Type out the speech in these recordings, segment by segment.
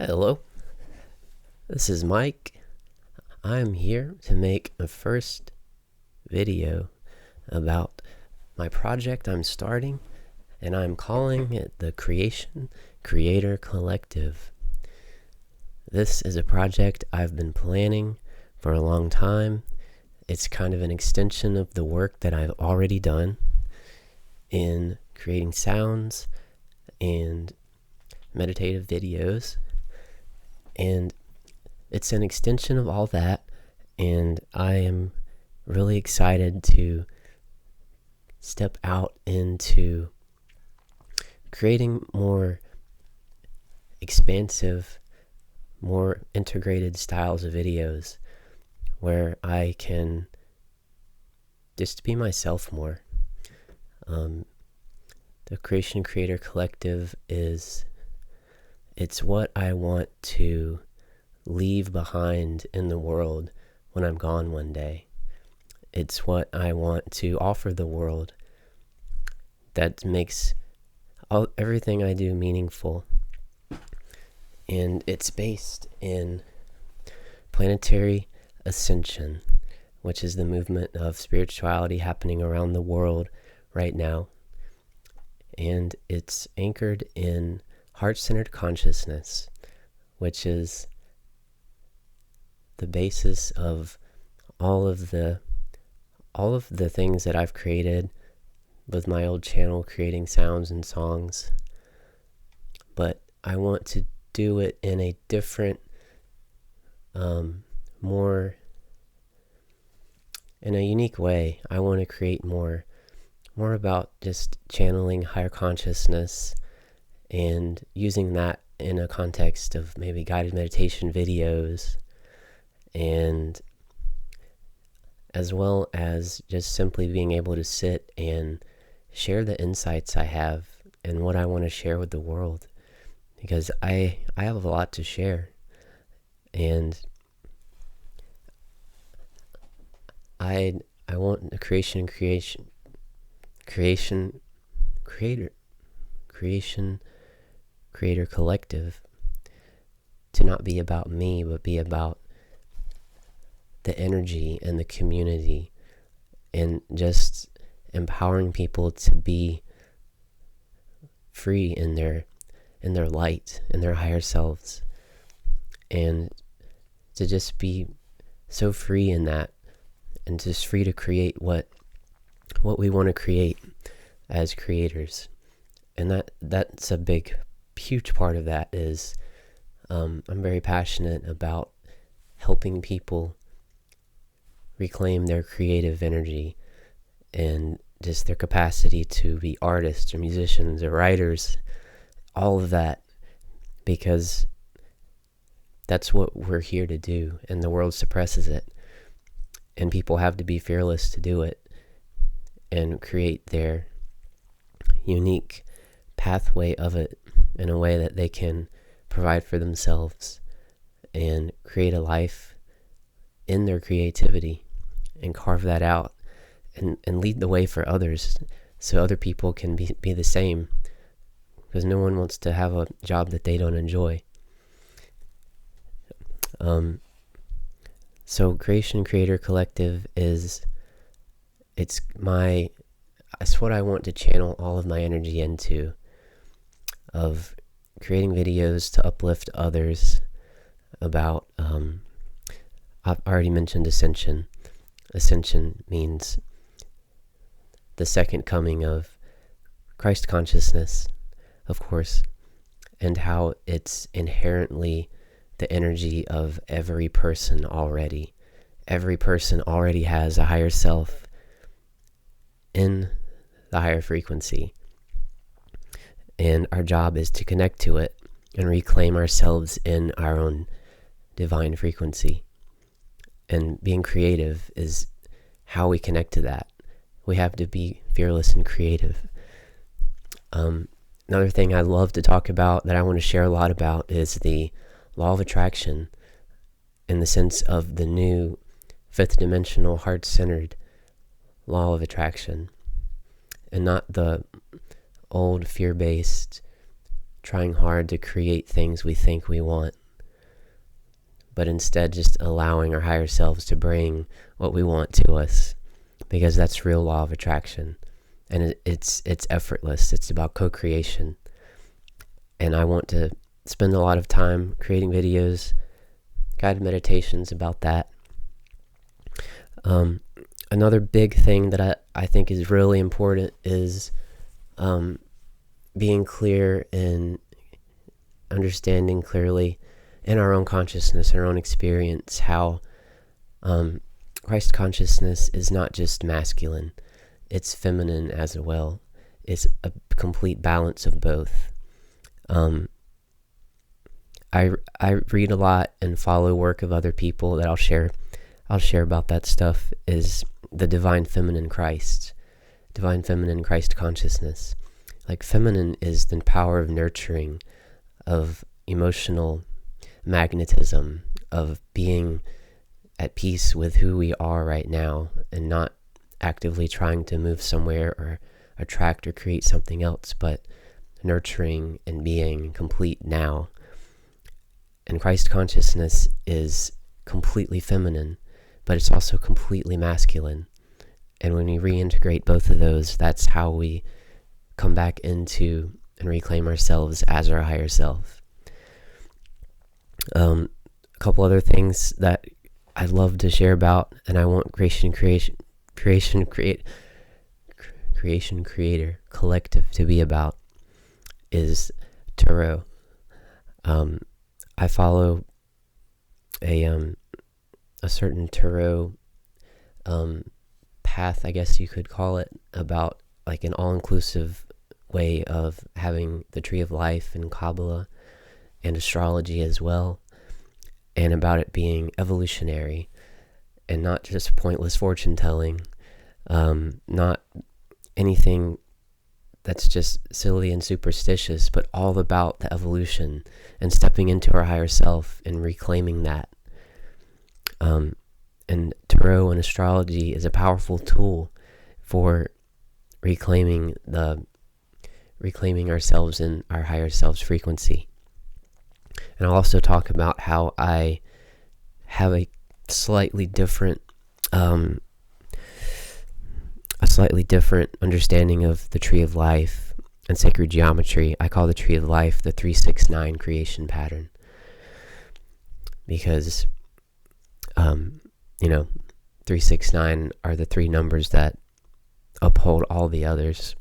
Hello, this is Mike. I'm here to make a first video about my project I'm starting, and I'm calling it the Creator Collective. This is a project I've been planning for a long time. It's kind of an extension of the work that I've already done in creating sounds and meditative videos. And it's an extension of all that, and I am really excited to step out into creating more expansive, more integrated styles of videos where I can just be myself more. The Creator Collective it's what I want to leave behind in the world when I'm gone one day. It's what I want to offer the world that makes everything I do meaningful. And it's based in Planetary Ascension, which is the movement of spirituality happening around the world right now. And it's anchored in HeartCentered Consciousness, which is the basis of all of the things that I've created with my old channel, creating sounds and songs. But I want to do it in a different, more in a unique way. I want to create more about just channeling higher consciousness and using that in a context of maybe guided meditation videos, and as well as just simply being able to sit and share the insights I have and what I want to share with the world, because I have a lot to share, and I want the Creator Collective to not be about me, but be about the energy and the community, and just empowering people to be free in their light, in their higher selves, and to just be so free in that, and just free to create what we want to create as creators. And that's a huge part of that is I'm very passionate about helping people reclaim their creative energy and just their capacity to be artists or musicians or writers, all of that, because that's what we're here to do, and the world suppresses it, and people have to be fearless to do it and create their unique pathway of it in a way that they can provide for themselves and create a life in their creativity and carve that out and lead the way for others so other people can be the same, because no one wants to have a job that they don't enjoy. So Creator Collective it's what I want to channel all of my energy into, of creating videos to uplift others about, I've already mentioned Ascension. Ascension means the second coming of Christ consciousness, of course, and how it's inherently the energy of every person already. Every person already has a higher self in the higher frequency, and our job is to connect to it and reclaim ourselves in our own divine frequency. And being creative is how we connect to that. We have to be fearless and creative. Another thing I love to talk about, that I want to share a lot about, is the law of attraction, in the sense of the new fifth dimensional heart-centered law of attraction, and not the old fear-based trying hard to create things we think we want, but instead just allowing our higher selves to bring what we want to us, because that's real law of attraction. And it's effortless. It's about co-creation. And I want to spend a lot of time creating videos, guided meditations about that. Another big thing that I think is really important is being clear and understanding clearly in our own consciousness, our own experience, how Christ consciousness is not just masculine, it's feminine as well. It's a complete balance of both. I read a lot and follow work of other people that I'll share about that stuff, is the divine feminine Christ consciousness. Like, feminine is the power of nurturing, of emotional magnetism, of being at peace with who we are right now and not actively trying to move somewhere or attract or create something else, but nurturing and being complete now. And Christ consciousness is completely feminine, but it's also completely masculine. And when we reintegrate both of those, that's how we come back into and reclaim ourselves as our higher self. A couple other things that I'd love to share about, and I want Creation Creator Collective to be about, is tarot. I follow a certain tarot path, I guess you could call it, about like an all-inclusive way of having the Tree of Life and Kabbalah and astrology as well, and about it being evolutionary and not just pointless fortune telling, not anything that's just silly and superstitious, but all about the evolution and stepping into our higher self and reclaiming that. And tarot and astrology is a powerful tool for reclaiming ourselves in our higher self's frequency. And I'll also talk about how I have a slightly different understanding of the Tree of Life and sacred geometry. I call the Tree of Life the 369 creation pattern, because 369 are the three numbers that uphold all the others.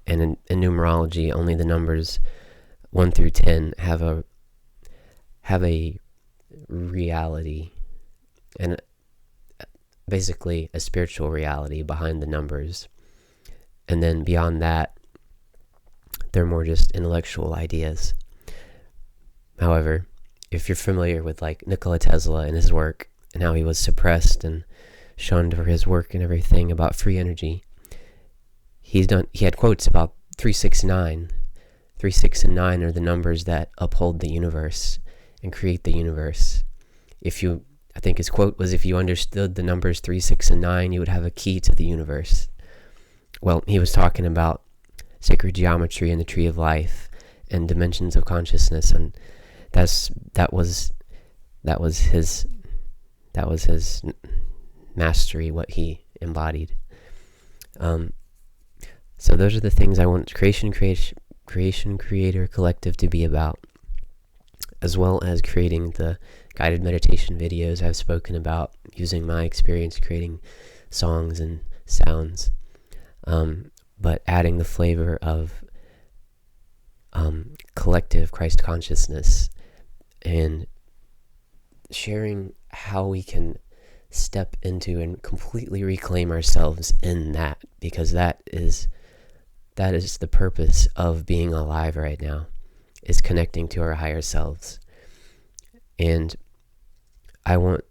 And in numerology, only the numbers 1 through 10 have a reality, and basically a spiritual reality behind the numbers. And then beyond that, they're more just intellectual ideas. However, if you're familiar with like Nikola Tesla and his work and how he was suppressed and shunned for his work and everything about free energy, he had quotes about 369. 3, 6, and 9 are the numbers that uphold the universe and create the universe. I think his quote was, if you understood the numbers 3, 6, and 9, you would have a key to the universe. Well, he was talking about sacred geometry and the Tree of Life and dimensions of consciousness, and that was his mastery, what he embodied. So those are the things I want Creation Creator Collective to be about, as well as creating the guided meditation videos I've spoken about, using my experience creating songs and sounds, but adding the flavor of collective Christ consciousness and sharing how we can step into and completely reclaim ourselves in that, because that is the purpose of being alive right now, is connecting to our higher selves. And I want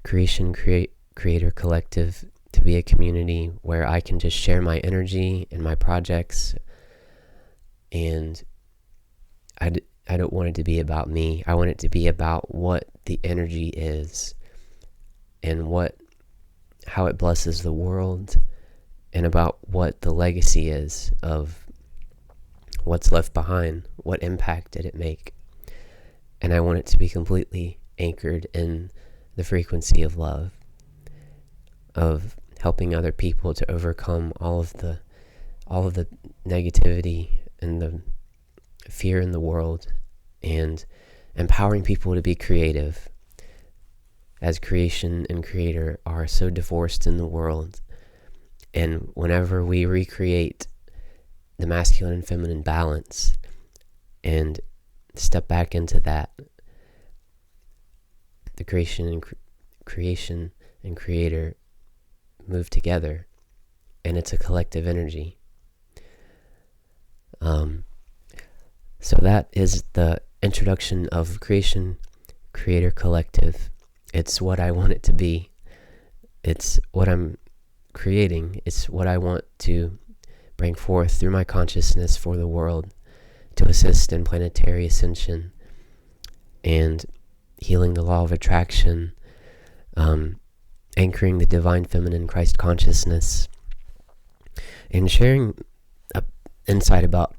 Creator Collective to be a community where I can just share my energy and my projects, and I don't want it to be about me. I want it to be about what the energy is and how it blesses the world, and about what the legacy is of what's left behind? What impact did it make? And I want it to be completely anchored in the frequency of love, of helping other people to overcome all of the negativity and the fear in the world, and empowering people to be creative, as creation and creator are so divorced in the world. And whenever we recreate the masculine and feminine balance and step back into that, the creation and creator move together, and it's a collective energy. So that is the introduction of Creation Creator Collective. It's what I want it to be. It's what I'm creating. It's what I want to bring forth through my consciousness for the world, to assist in planetary ascension and healing the law of attraction, anchoring the divine feminine Christ consciousness, and sharing insight about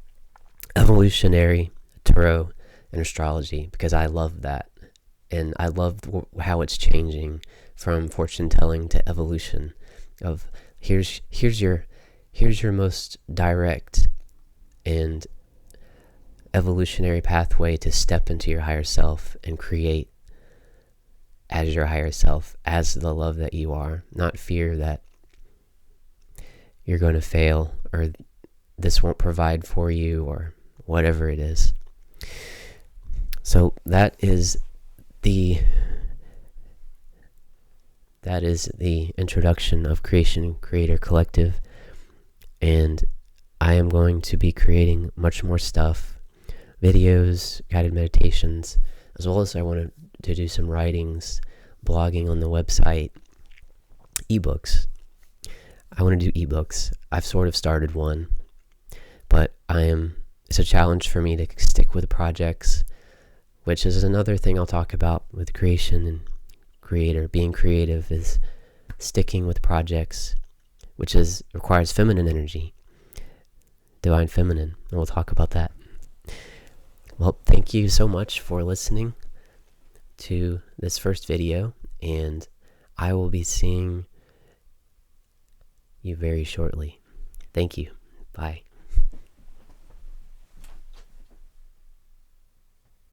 evolutionary tarot and astrology, because I love that. And I love how it's changing from fortune telling to evolution. Of here's your most direct and evolutionary pathway to step into your higher self and create as your higher self, as the love that you are, not fear that you're going to fail or this won't provide for you or whatever it is. So that is the introduction of Creation Creator Collective, and I am going to be creating much more stuff, videos, guided meditations, as well as I wanted to do some writings, blogging on the website, ebooks. I want to do ebooks. I've sort of started one, but it's a challenge for me to stick with projects, which is another thing I'll talk about with creation and creator. Being creative is sticking with projects, which requires feminine energy, divine feminine, and we'll talk about that. Well, thank you so much for listening to this first video, and I will be seeing you very shortly. Thank you. Bye.